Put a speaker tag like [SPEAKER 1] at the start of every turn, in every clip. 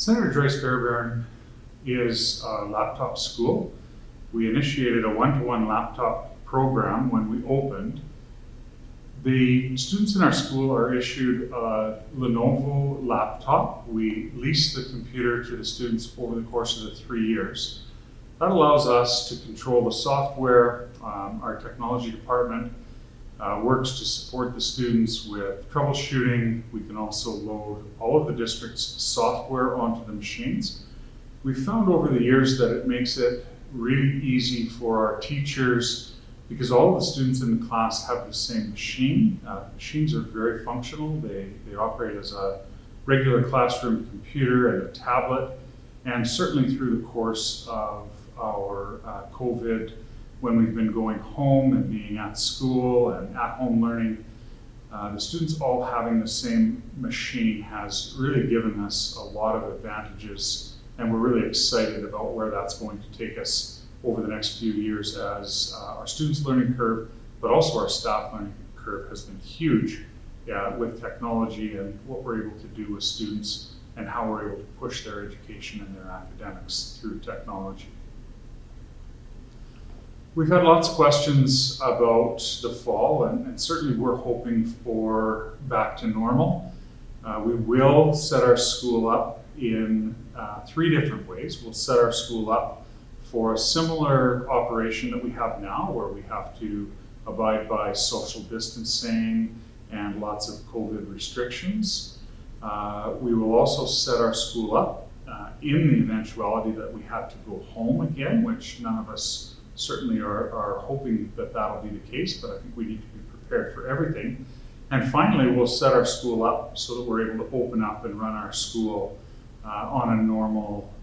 [SPEAKER 1] Senator Joyce Fairbairn is a laptop school. We initiated a one-to-one laptop program when we opened. The students in our school are issued a Lenovo laptop. We lease the computer to the students over the course of the 3 years. That allows us to control the software. Our technology department works to support the students with troubleshooting. We can also load all of the district's software onto the machines. We've found over the years that it makes it really easy for our teachers because all of the students in the class have the same machine. Machines are very functional. They operate as a regular classroom computer and a tablet. And certainly through the course of our COVID, when we've been going home and being at school and at home learning, the students all having the same machine has really given us a lot of advantages, and we're really excited about where that's going to take us over the next few years as our students' learning curve, but also our staff learning curve has been huge with technology and what we're able to do with students and how we're able to push their education and their academics through technology. We've had lots of questions about the fall, and certainly we're hoping for back to normal. We will set our school up in 3 different ways. We'll set our school up for a similar operation that we have now, where we have to abide by social distancing and lots of COVID restrictions. We will also set our school up in the eventuality that we had to go home again, which none of us certainly are hoping that that'll be the case, but I think we need to be prepared for everything. And finally, we'll set our school up so that we're able to open up and run our school on a normal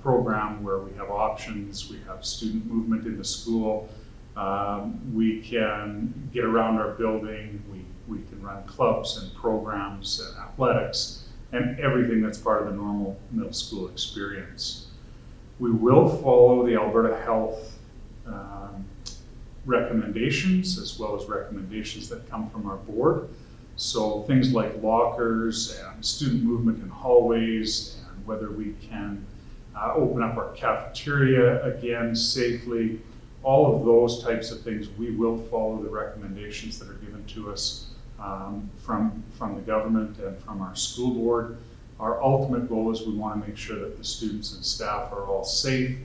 [SPEAKER 1] program where we have options, we have student movement in the school, we can get around our building, we can run clubs and programs and athletics and everything that's part of the normal middle school experience. We will follow the Alberta Health recommendations, as well as recommendations that come from our board. So things like lockers and student movement in hallways, and whether we can open up our cafeteria again safely, all of those types of things, we will follow the recommendations that are given to us from the government and from our school board. Our ultimate goal is we want to make sure that the students and staff are all safe.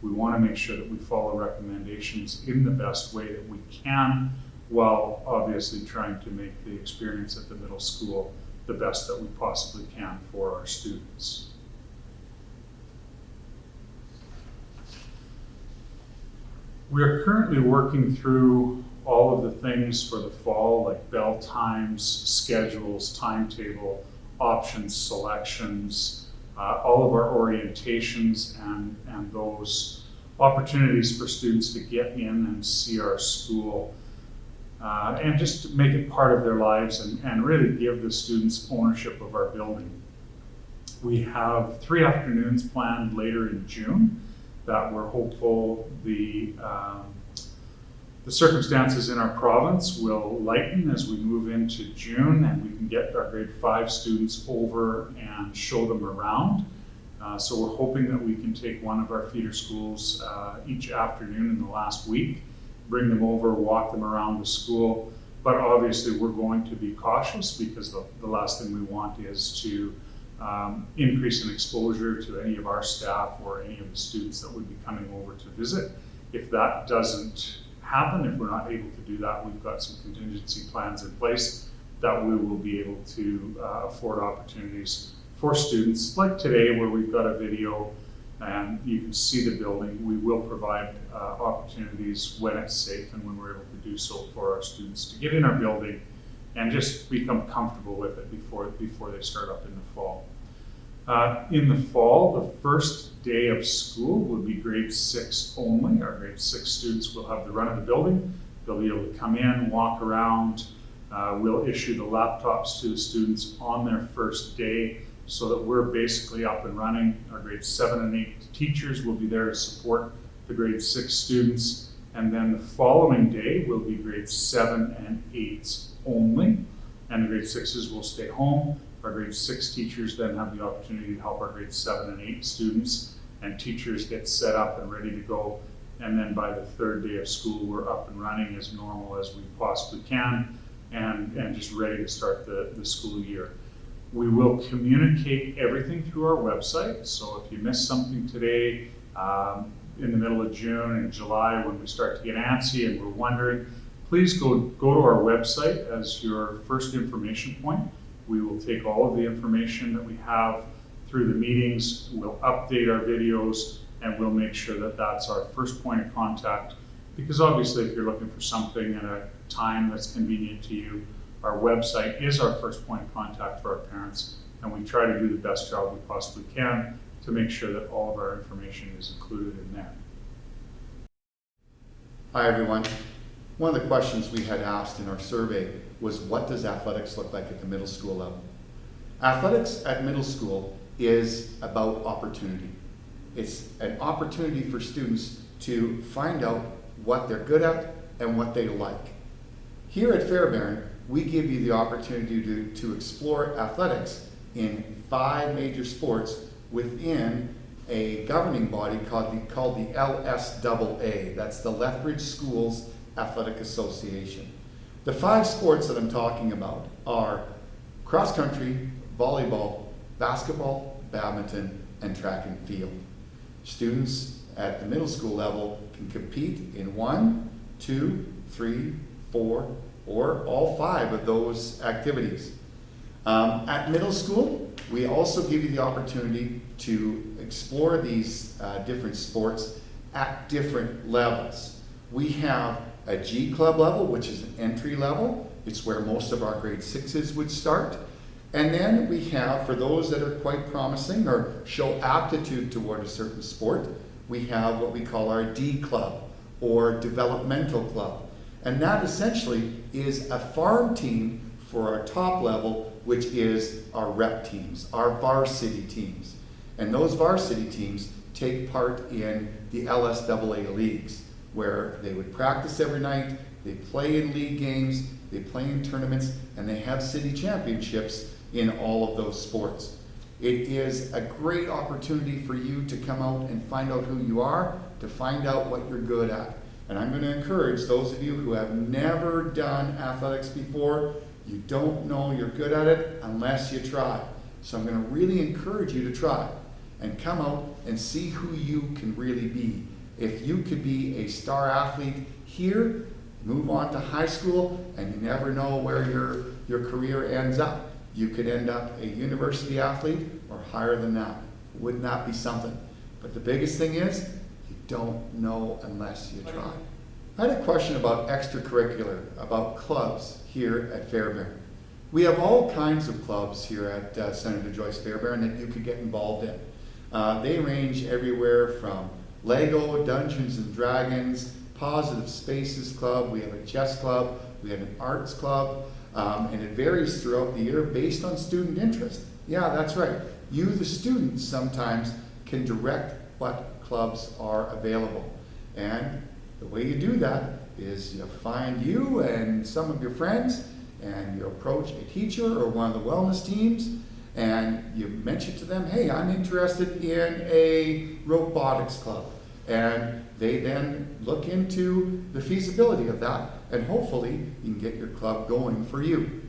[SPEAKER 1] We want to make sure that we follow recommendations in the best way that we can, while obviously trying to make the experience at the middle school the best that we possibly can for our students. We are currently working through all of the things for the fall, like bell times, schedules, timetable, options, selections, all of our orientations and those opportunities for students to get in and see our school and just make it part of their lives and really give the students ownership of our building. We have 3 afternoons planned later in June that we're hopeful the circumstances in our province will lighten as we move into June, and we can get our grade 5 students over and show them around. So we're hoping that we can take one of our feeder schools each afternoon in the last week, bring them over, walk them around the school. But obviously we're going to be cautious because the last thing we want is to increase in exposure to any of our staff or any of the students that would be coming over to visit. If that doesn't happen, if we're not able to do that, we've got some contingency plans in place that we will be able to afford opportunities for students, like today where we've got a video and you can see the building. We will provide opportunities when it's safe and when we're able to do so for our students to get in our building and just become comfortable with it before they start up in the fall. In the fall, the first day of school will be grade 6 only. Our grade 6 students will have the run of the building. They'll be able to come in, walk around. We'll issue the laptops to the students on their first day so that we're basically up and running. Our grade 7 and 8 teachers will be there to support the grade 6 students. And then the following day will be grade 7 and 8s only. And the grade 6s will stay home. Our grade 6 teachers then have the opportunity to help our grade 7 and 8 students, and teachers get set up and ready to go. And then by the third day of school, we're up and running as normal as we possibly can, and just ready to start the school year. We will communicate everything through our website, so if you missed something today, in the middle of June and July when we start to get antsy and we're wondering, please go to our website as your first information point. We will take all of the information that we have through the meetings, we'll update our videos, and we'll make sure that that's our first point of contact. Because obviously if you're looking for something at a time that's convenient to you, our website is our first point of contact for our parents, and we try to do the best job we possibly can to make sure that all of our information is included in there.
[SPEAKER 2] Hi everyone. One of the questions we had asked in our survey was, what does athletics look like at the middle school level? Athletics at middle school is about opportunity. It's an opportunity for students to find out what they're good at and what they like. Here at Fairbairn, we give you the opportunity to explore athletics in 5 major sports within a governing body called the LSAA. That's the Lethbridge Schools Athletic Association. The 5 sports that I'm talking about are cross country, volleyball, basketball, badminton, and track and field. Students at the middle school level can compete in 1, 2, 3, 4, or all 5 of those activities. At middle school, we also give you the opportunity to explore these different sports at different levels. We have a G Club level, which is an entry level. It's where most of our grade 6s would start. And then we have, for those that are quite promising or show aptitude toward a certain sport, we have what we call our D Club or developmental club. And that essentially is a farm team for our top level, which is our rep teams, our varsity teams. And those varsity teams take part in the LSAA leagues, where they would practice every night, they play in league games, they play in tournaments, and they have city championships in all of those sports. It is a great opportunity for you to come out and find out who you are, to find out what you're good at. And I'm going to encourage those of you who have never done athletics before, you don't know you're good at it unless you try. So I'm going to really encourage you to try and come out and see who you can really be. If you could be a star athlete here, move on to high school, and you never know where your career ends up. You could end up a university athlete or higher than that. Wouldn't that be something? But the biggest thing is, you don't know unless you try. I had a question about extracurricular, about clubs here at Fairbairn. We have all kinds of clubs here at Senator Joyce Fairbairn that you could get involved in. They range everywhere from Lego, Dungeons and Dragons, Positive Spaces Club, we have a chess club, we have an arts club, and it varies throughout the year based on student interest. Yeah, that's right. You, the students, sometimes can direct what clubs are available. And the way you do that is you find you and some of your friends, and you approach a teacher or one of the wellness teams, and you mention to them, hey, I'm interested in a robotics club. And they then look into the feasibility of that, and hopefully you can get your club going for you.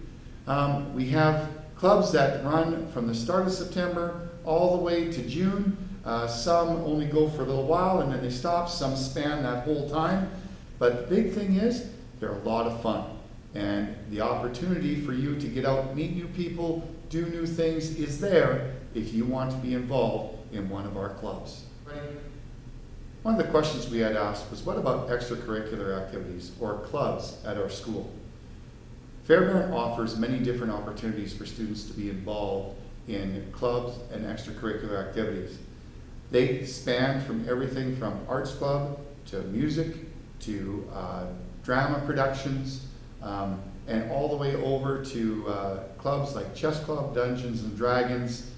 [SPEAKER 2] We have clubs that run from the start of September all the way to June. Some only go for a little while and then they stop. Some span that whole time. But the big thing is, they're a lot of fun. And the opportunity for you to get out, meet new people, do new things is there if you want to be involved in one of our clubs. One of the questions we had asked was, what about extracurricular activities or clubs at our school? Fairbairn offers many different opportunities for students to be involved in clubs and extracurricular activities. They span from everything from arts club to music to drama productions, and all the way over to clubs like Chess Club, Dungeons and Dragons.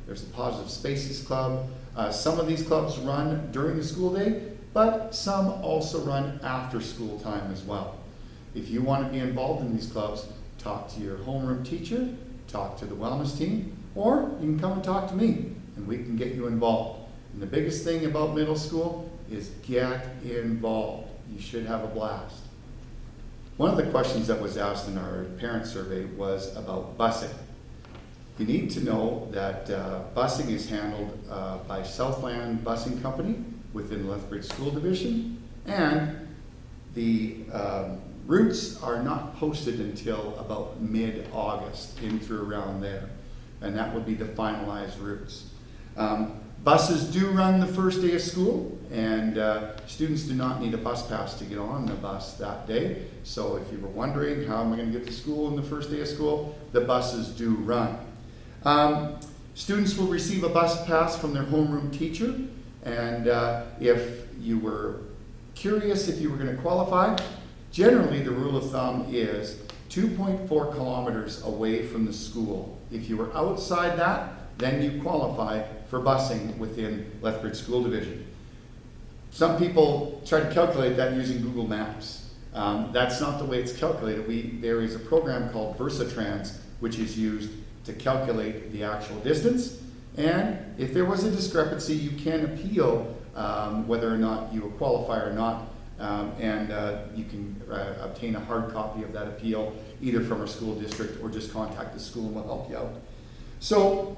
[SPEAKER 2] There's the Positive Spaces Club. Some of these clubs run during the school day, but some also run after school time as well. If you want to be involved in these clubs, talk to your homeroom teacher, talk to the wellness team, or you can come and talk to me, and we can get you involved. And the biggest thing about middle school is get involved. You should have a blast. One of the questions that was asked in our parent survey was about busing. You need to know that busing is handled by Southland Busing Company within Lethbridge School Division, and the routes are not posted until about mid-August, in through around there, and that would be the finalized routes. Buses do run the first day of school, and students do not need a bus pass to get on the bus that day. So if you were wondering, how am I going to get to school on the first day of school, the buses do run. Students will receive a bus pass from their homeroom teacher, and if you were curious if you were going to qualify, generally the rule of thumb is 2.4 kilometers away from the school. If you were outside that, then you qualify for busing within Lethbridge School Division. Some people try to calculate that using Google Maps. That's not the way it's calculated. There is a program called Versatrans, which is used to calculate the actual distance. And if there was a discrepancy, you can appeal whether or not you qualify or not. And you can obtain a hard copy of that appeal either from our school district or just contact the school and we'll help you out. So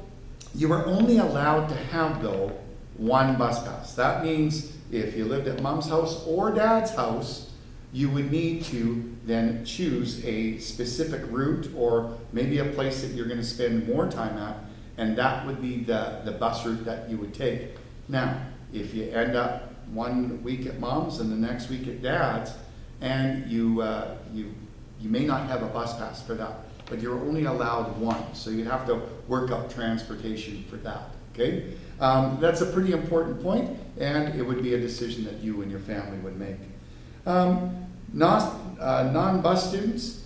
[SPEAKER 2] you are only allowed to have, though, one bus pass. That means if you lived at mom's house or dad's house, you would need to then choose a specific route or maybe a place that you're going to spend more time at, and that would be the bus route that you would take. Now, if you end up 1 week at mom's and the next week at dad's, and you may not have a bus pass for that, but you're only allowed one, so you have to work up transportation for that, okay? That's a pretty important point, and it would be a decision that you and your family would make. Non-bus students,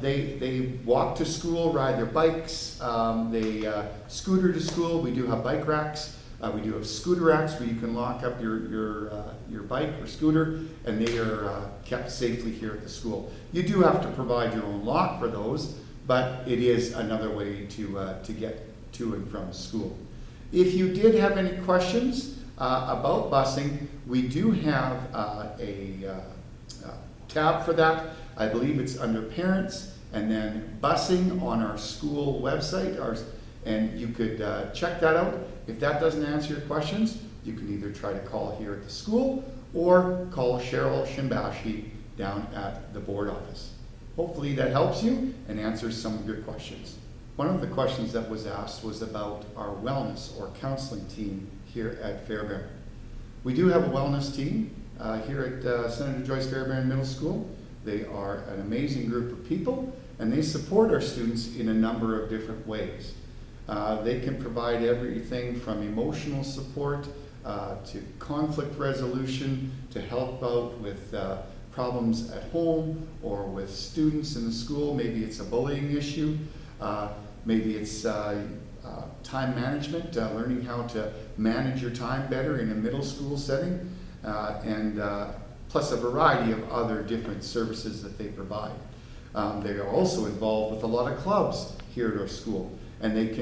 [SPEAKER 2] they walk to school, ride their bikes, they scooter to school. We do have bike racks. We do have scooter racks where you can lock up your bike or scooter, and they are kept safely here at the school. You do have to provide your own lock for those, but it is another way to get to and from school. If you did have any questions about busing, we do have a tab for that. I believe it's under parents, and then busing on our school website, and you could check that out. If that doesn't answer your questions, you can either try to call here at the school or call Cheryl Shimbashi down at the board office. Hopefully that helps you and answers some of your questions. One of the questions that was asked was about our wellness or counseling team here at Fairbairn. We do have a wellness team here at Senator Joyce Fairbairn Middle School. They are an amazing group of people, and they support our students in a number of different ways. They can provide everything from emotional support to conflict resolution, to help out with problems at home or with students in the school. Maybe it's a bullying issue. Maybe it's time management, learning how to manage your time better in a middle school setting, and plus a variety of other different services that they provide. They are also involved with a lot of clubs here at our school, and they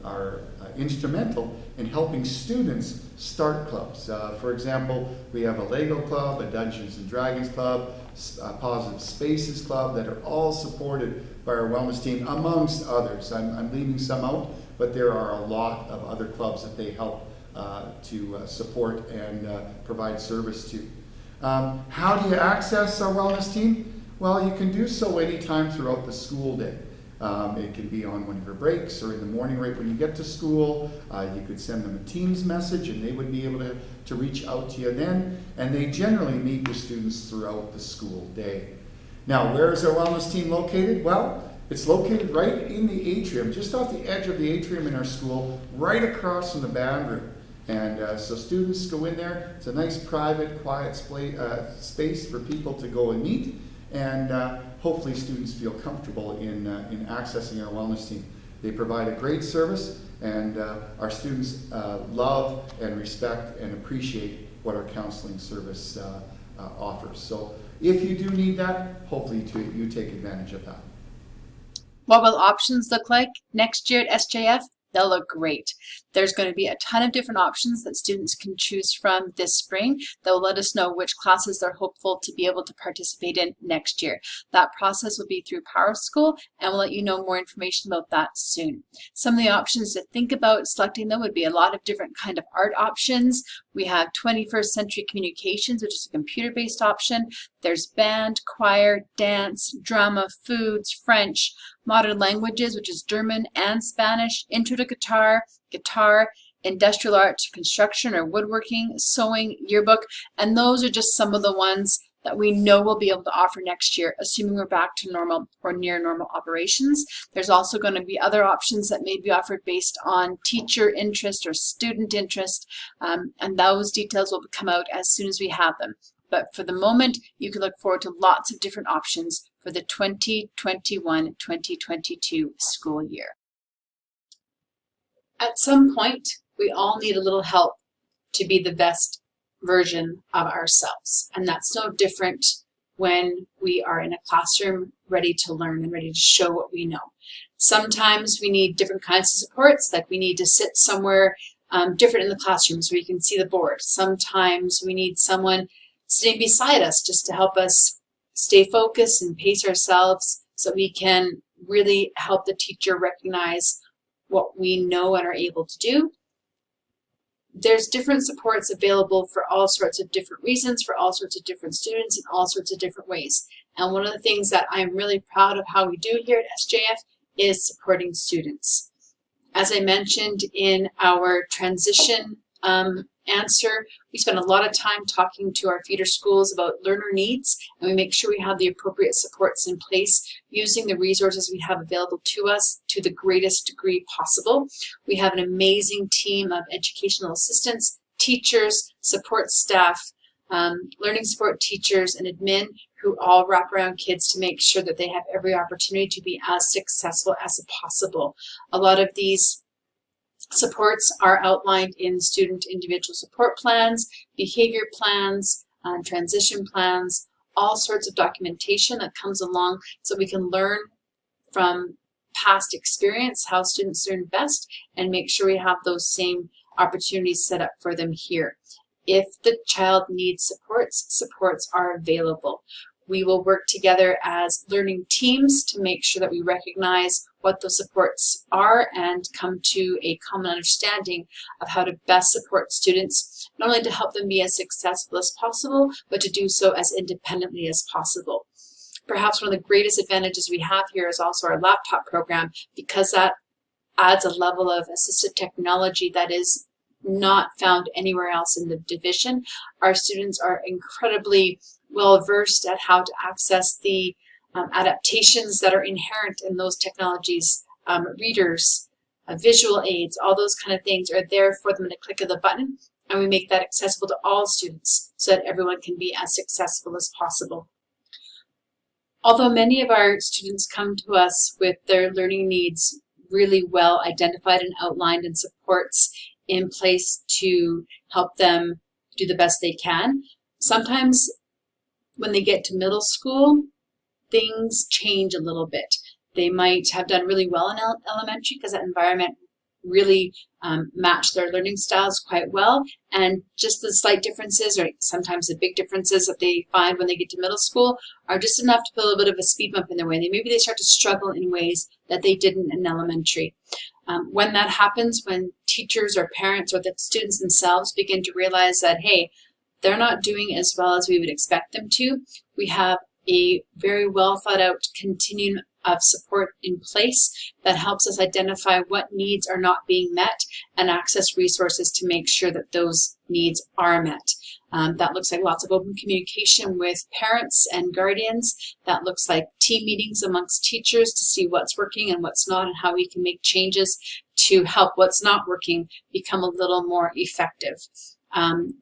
[SPEAKER 2] are instrumental in helping students start clubs. For example, we have a Lego club, a Dungeons and Dragons club, a Positive Spaces club that are all supported by our wellness team, amongst others. I'm leaving some out, but there are a lot of other clubs that they help to support and provide service to. How do you access our wellness team? Well, you can do so anytime throughout the school day. It can be on one of your breaks or in the morning right when you get to school. You could send them a Teams message and they would be able to reach out to you then. And they generally meet with students throughout the school day. Now, where is our wellness team located? Well, it's located right in the atrium, just off the edge of the atrium in our school, right across from the band room. And so students go in there. It's a nice, private, quiet space for people to go and meet. And hopefully students feel comfortable in accessing our wellness team. They provide a great service, and our students love and respect and appreciate what our counseling service offers. So if you do need that, hopefully you take advantage of that.
[SPEAKER 3] What will options look like next year at SJF? They'll look great. There's going to be a ton of different options that students can choose from this spring that will let us know which classes they're hopeful to be able to participate in next year. That process will be through PowerSchool, and we'll let you know more information about that soon. Some of the options to think about selecting them would be a lot of different kind of art options. We have 21st Century Communications, which is a computer-based option. There's band, choir, dance, drama, foods, French, modern languages, which is German and Spanish, intro to guitar, industrial arts, construction or woodworking, sewing, yearbook, and those are just some of the ones that we know we'll be able to offer next year, assuming we're back to normal or near normal operations. There's also going to be other options that may be offered based on teacher interest or student interest, and those details will come out as soon as we have them. But for the moment, you can look forward to lots of different options for the 2021-2022 school year. At some point, we all need a little help to be the best version of ourselves. And that's no different when we are in a classroom ready to learn and ready to show what we know. Sometimes we need different kinds of supports, like we need to sit somewhere different in the classroom so we can see the board. Sometimes we need someone sitting beside us just to help us stay focused and pace ourselves so we can really help the teacher recognize what we know and are able to do. There's different supports available for all sorts of different reasons, for all sorts of different students in all sorts of different ways. And one of the things that I'm really proud of how we do here at SJF is supporting students. As I mentioned in our transition answer, we spend a lot of time talking to our feeder schools about learner needs, and we make sure we have the appropriate supports in place using the resources we have available to us to the greatest degree possible. We have an amazing team of educational assistants, teachers, support staff, learning support teachers, and admin who all wrap around kids to make sure that they have every opportunity to be as successful as possible. A lot of these supports are outlined in student individual support plans, behavior plans, transition plans, all sorts of documentation that comes along so we can learn from past experience how students learn best and make sure we have those same opportunities set up for them here. If the child needs supports, supports are available. We will work together as learning teams to make sure that we recognize what those supports are and come to a common understanding of how to best support students, not only to help them be as successful as possible, but to do so as independently as possible. Perhaps one of the greatest advantages we have here is also our laptop program, because that adds a level of assistive technology that is not found anywhere else in the division. Our students are incredibly well versed at how to access the adaptations that are inherent in those technologies. Readers, visual aids, all those kind of things are there for them at a click of the button, and we make that accessible to all students so that everyone can be as successful as possible. Although many of our students come to us with their learning needs really well identified and outlined and supports in place to help them do the best they can, sometimes when they get to middle school, things change a little bit. They might have done really well in elementary because that environment really matched their learning styles quite well, and just the slight differences or sometimes the big differences that they find when they get to middle school are just enough to put a little bit of a speed bump in their way. Maybe they start to struggle in ways that they didn't in elementary. When that happens, when teachers or parents or the students themselves begin to realize that, hey, they're not doing as well as we would expect them to, we have a very well thought out continuum of support in place that helps us identify what needs are not being met and access resources to make sure that those needs are met. That looks like lots of open communication with parents and guardians. That looks like team meetings amongst teachers to see what's working and what's not and how we can make changes to help what's not working become a little more effective.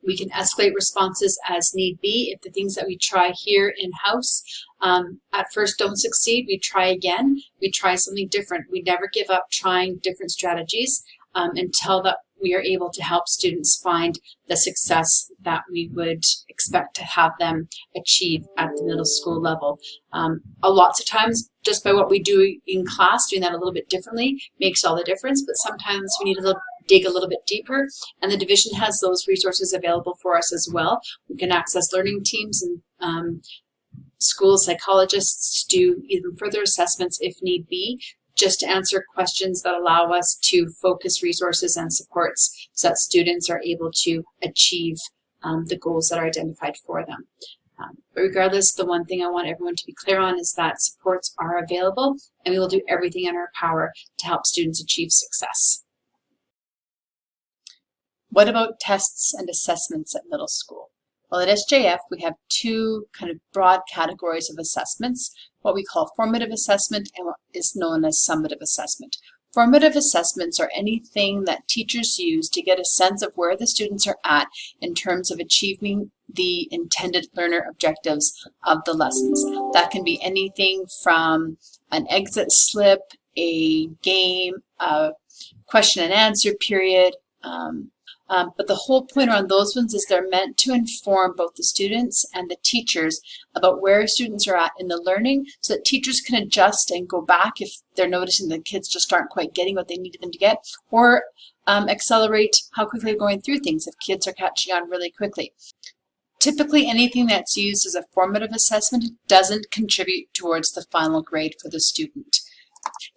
[SPEAKER 3] We can escalate responses as need be. If the things that we try here in-house at first don't succeed, we try again. We try something different. We never give up trying different strategies until that we are able to help students find the success that we would expect to have them achieve at the middle school level. Lots of times just by what we do in class, doing that a little bit differently makes all the difference, but sometimes we need to dig a little bit deeper, and the division has those resources available for us as well. We can access learning teams and school psychologists to do even further assessments if need be, just to answer questions that allow us to focus resources and supports so that students are able to achieve the goals that are identified for them. But regardless, the one thing I want everyone to be clear on is that supports are available, and we will do everything in our power to help students achieve success. What about tests and assessments at middle school? Well, at SJF, we have two kind of broad categories of assessments, what we call formative assessment and what is known as summative assessment. Formative assessments are anything that teachers use to get a sense of where the students are at in terms of achieving the intended learner objectives of the lessons. That can be anything from an exit slip, a game, a question and answer period, but the whole point around those ones is they're meant to inform both the students and the teachers about where students are at in the learning so that teachers can adjust and go back if they're noticing the kids just aren't quite getting what they needed them to get, or accelerate how quickly they're going through things if kids are catching on really quickly. Typically, anything that's used as a formative assessment doesn't contribute towards the final grade for the student.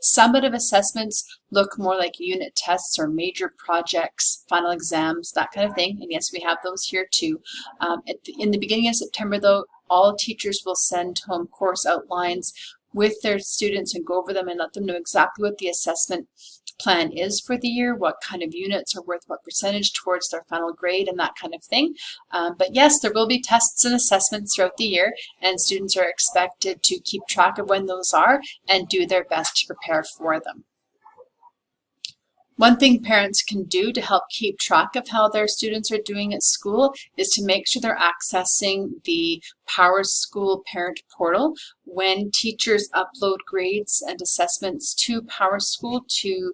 [SPEAKER 3] Summative assessments look more like unit tests or major projects, final exams, that kind of thing. And yes, we have those here too. In the beginning of September, though, all teachers will send home course outlines with their students and go over them and let them know exactly what the assessment plan is for the year, what kind of units are worth what percentage towards their final grade and that kind of thing. But yes, there will be tests and assessments throughout the year, and students are expected to keep track of when those are and do their best to prepare for them. One thing parents can do to help keep track of how their students are doing at school is to make sure they're accessing the PowerSchool parent portal. When teachers upload grades and assessments to PowerSchool to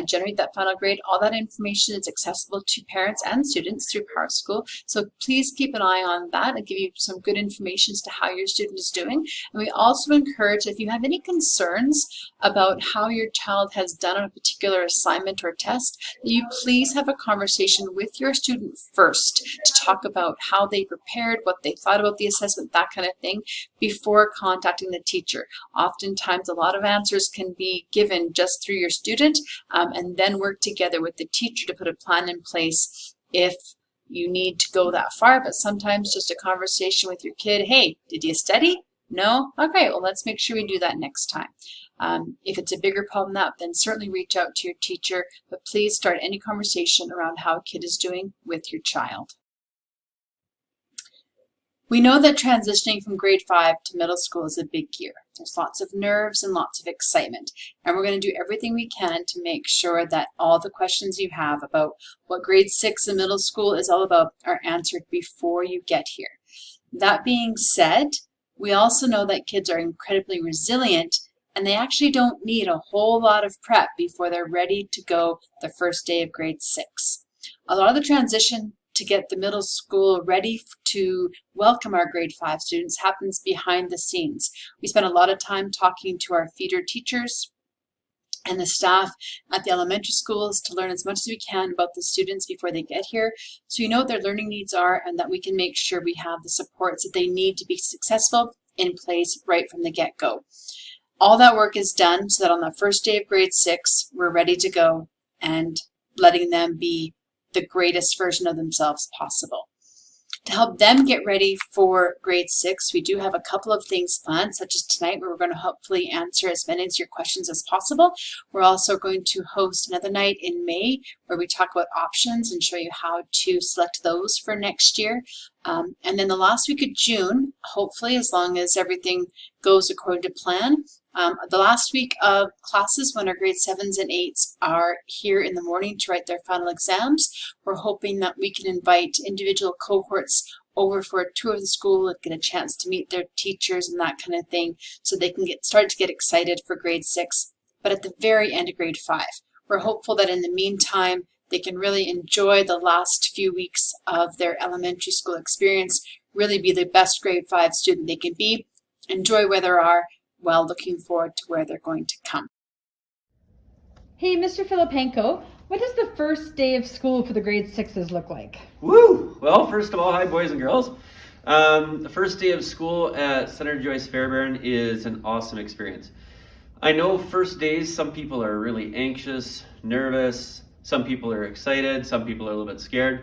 [SPEAKER 3] generate that final grade, all that information is accessible to parents and students through PowerSchool. So please keep an eye on that and give you some good information as to how your student is doing. And we also encourage, if you have any concerns about how your child has done on a particular assignment or test, that you please have a conversation with your student first to talk about how they prepared, what they thought about the assessment, that kind of thing, before contacting the teacher. Oftentimes, a lot of answers can be given just through your student, and then work together with the teacher to put a plan in place if you need to go that far. But sometimes just a conversation with your kid, hey, did you study? No? Okay, well, let's make sure we do that next time. If it's a bigger problem than that, then certainly reach out to your teacher, but please start any conversation around how a kid is doing with your child. We know that transitioning from grade 5 to middle school is a big year. There's lots of nerves and lots of excitement, and we're going to do everything we can to make sure that all the questions you have about what grade 6 in middle school is all about are answered before you get here. That being said, we also know that kids are incredibly resilient, and they actually don't need a whole lot of prep before they're ready to go the first day of grade 6. A lot of the transition to get the middle school ready to welcome our grade 5 students happens behind the scenes. We spend a lot of time talking to our feeder teachers and the staff at the elementary schools to learn as much as we can about the students before they get here, so we know what their learning needs are and that we can make sure we have the supports that they need to be successful in place right from the get-go. All that work is done so that on the first day of grade 6, we're ready to go and letting them be the greatest version of themselves possible. To help them get ready for grade 6, we do have a couple of things planned, such as tonight, where we're going to hopefully answer as many of your questions as possible. We're also going to host another night in May where we talk about options and show you how to select those for next year. And then the last week of June, hopefully, as long as everything goes according to plan, the last week of classes when our grade 7s and 8s are here in the morning to write their final exams, we're hoping that we can invite individual cohorts over for a tour of the school and get a chance to meet their teachers and that kind of thing so they can start to get excited for grade 6. But at the very end of grade 5, we're hopeful that in the meantime, they can really enjoy the last few weeks of their elementary school experience, really be the best grade 5 student they can be, enjoy where they are, well looking forward to where they're going to come.
[SPEAKER 4] Hey, Mr. Filipenko, what does the first day of school for the grade 6s look like?
[SPEAKER 5] Woo! Well, first of all, hi boys and girls. The first day of school at Senator Joyce Fairbairn is an awesome experience. I know first days, some people are really anxious, nervous, some people are excited, some people are a little bit scared.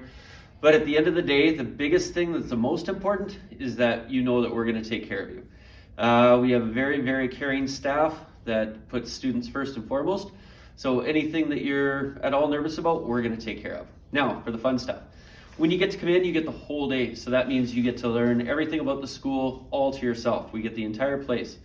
[SPEAKER 5] But at the end of the day, the biggest thing that's the most important is that you know that we're going to take care of you. We have a very, very caring staff that puts students first and foremost. So anything that you're at all nervous about, we're going to take care of. Now, for the fun stuff. When you get to come in, you get the whole day. So that means you get to learn everything about the school all to yourself. We get the entire place.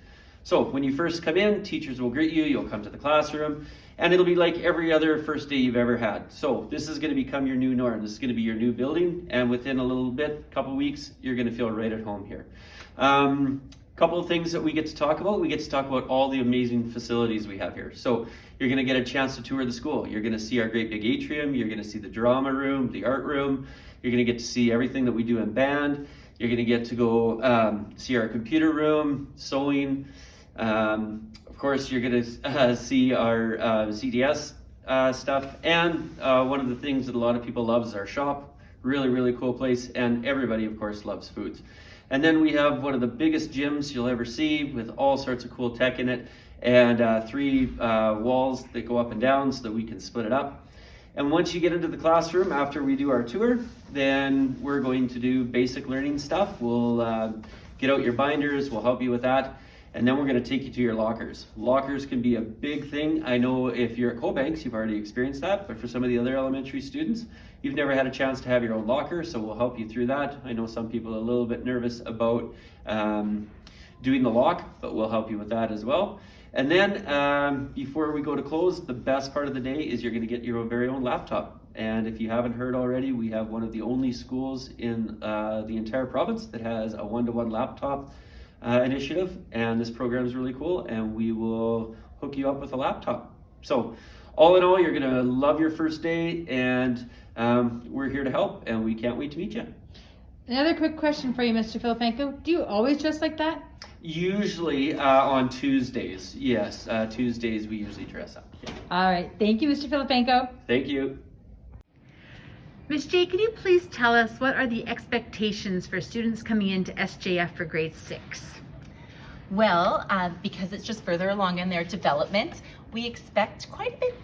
[SPEAKER 5] So when you first come in, teachers will greet you, you'll come to the classroom, and it'll be like every other first day you've ever had. So this is going to become your new norm. This is going to be your new building, and within a little bit, couple weeks, you're going to feel right at home here. Couple of things that we get to talk about. We get to talk about all the amazing facilities we have here. So you're going to get a chance to tour the school. You're going to see our great big atrium. You're going to see the drama room, the art room. You're going to get to see everything that we do in band. You're going to get to go see our computer room, sewing. Of course, you're going to see our CDS stuff. And one of the things that a lot of people love is our shop. Really, really cool place. And everybody, of course, loves foods. And then we have one of the biggest gyms you'll ever see with all sorts of cool tech in it, and 3 walls that go up and down so that we can split it up. And once you get into the classroom, after we do our tour, then we're going to do basic learning stuff. We'll get out your binders, we'll help you with that, and then we're going to take you to your lockers. Lockers can be a big thing. I know if you're at Cobanks, you've already experienced that, but for some of the other elementary students, you've never had a chance to have your own locker, so we'll help you through that. I know some people are a little bit nervous about doing the lock, but we'll help you with that as well. And then before we go to close, the best part of the day is you're going to get your very own laptop. And if you haven't heard already, we have one of the only schools in the entire province that has a one-to-one laptop initiative, and this program is really cool, and we will hook you up with a laptop. So all in all, you're going to love your first day, and we're here to help, and we can't wait to meet you.
[SPEAKER 4] Another quick question for you, Mr. Filipenko. Do you always dress like that?
[SPEAKER 5] Usually on Tuesdays. Yes, Tuesdays we usually dress up. Yeah.
[SPEAKER 4] All right. Thank you, Mr. Filipenko.
[SPEAKER 5] Thank you.
[SPEAKER 4] Ms. J, could you please tell us what are the expectations for students coming into SJF for grade 6?
[SPEAKER 6] Well, because it's just further along in their development, we expect quite a bit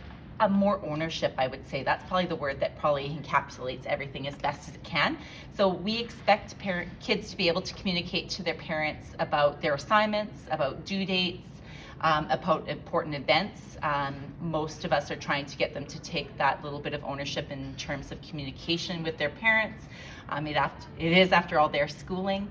[SPEAKER 6] more ownership, I would say. That's probably the word that probably encapsulates everything as best as it can. So we expect kids to be able to communicate to their parents about their assignments, about due dates, about important events. Most of us are trying to get them to take that little bit of ownership in terms of communication with their parents. It is, after all, their schooling.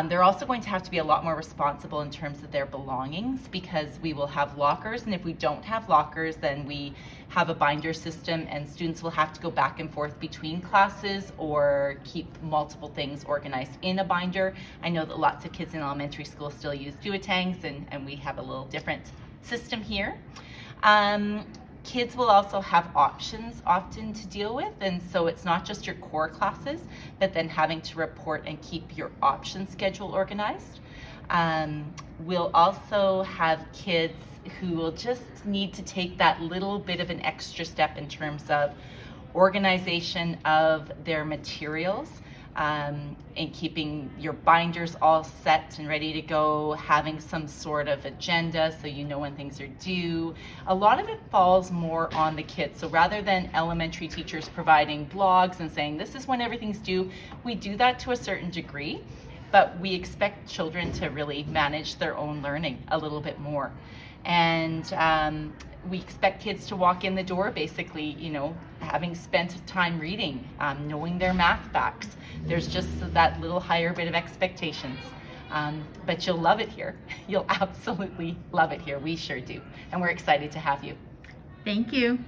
[SPEAKER 6] They're also going to have to be a lot more responsible in terms of their belongings, because we will have lockers, and if we don't have lockers, then we have a binder system, and students will have to go back and forth between classes or keep multiple things organized in a binder. I know that lots of kids in elementary school still use duotangs, and we have a little different system here. Kids will also have options often to deal with, and so it's not just your core classes, but then having to report and keep your option schedule organized. We'll also have kids who will just need to take that little bit of an extra step in terms of organization of their materials, and keeping your binders all set and ready to go, having some sort of agenda so you know when things are due. A lot of it falls more on the kids. So rather than elementary teachers providing blogs and saying this is when everything's due, we do that to a certain degree, but we expect children to really manage their own learning a little bit more. And we expect kids to walk in the door basically, having spent time reading, knowing their math facts. There's just that little higher bit of expectations. But you'll love it here. You'll absolutely love it here. We sure do. And we're excited to have you.
[SPEAKER 4] Thank you.